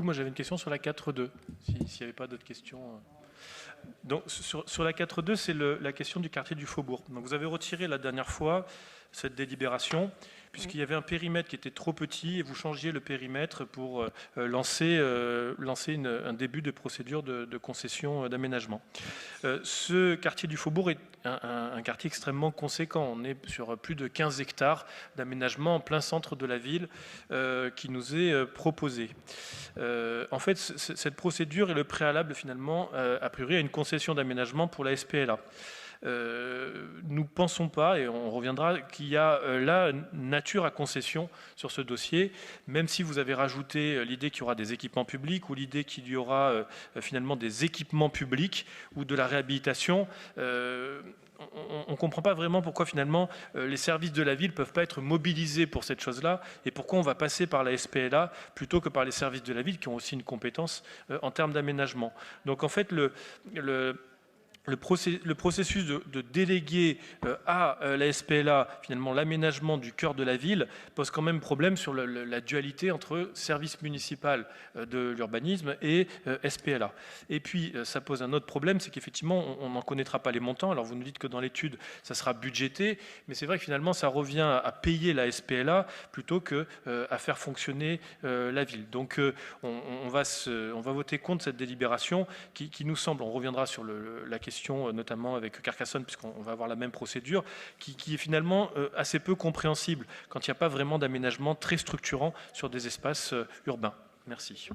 moi j'avais une question sur la 4.2, s'il n'y avait pas d'autres questions. Donc, sur la 4.2, c'est la question du quartier du Faubourg. Donc, vous avez retiré la dernière fois cette délibération, puisqu'il y avait un périmètre qui était trop petit, et vous changiez le périmètre pour lancer un début de procédure de concession d'aménagement. Ce quartier du Faubourg est un quartier extrêmement conséquent. On est sur plus de 15 hectares d'aménagement en plein centre de la ville qui nous est proposé. En fait, cette procédure est le préalable finalement, a priori, à une concession d'aménagement pour la SPLA. Nous ne pensons pas, et on reviendra, qu'il y a là nature à concession sur ce dossier, même si vous avez rajouté l'idée qu'il y aura des équipements publics ou l'idée qu'il y aura finalement des équipements publics ou de la réhabilitation. On ne comprend pas vraiment pourquoi finalement les services de la ville ne peuvent pas être mobilisés pour cette chose-là et pourquoi on va passer par la SPLA plutôt que par les services de la ville qui ont aussi une compétence en termes d'aménagement. Donc en fait, le processus de déléguer à la SPLA, finalement, l'aménagement du cœur de la ville pose quand même problème sur la dualité entre service municipal de l'urbanisme et SPLA. Et puis, ça pose un autre problème, c'est qu'effectivement, on n'en connaîtra pas les montants. Alors, vous nous dites que dans l'étude, ça sera budgété, mais c'est vrai que finalement, ça revient à payer la SPLA plutôt qu'à faire fonctionner la ville. Donc, on va voter contre cette délibération qui nous semble, on reviendra sur la question notamment avec Carcassonne, puisqu'on va avoir la même procédure, qui est finalement assez peu compréhensible quand il n'y a pas vraiment d'aménagement très structurant sur des espaces urbains. Merci.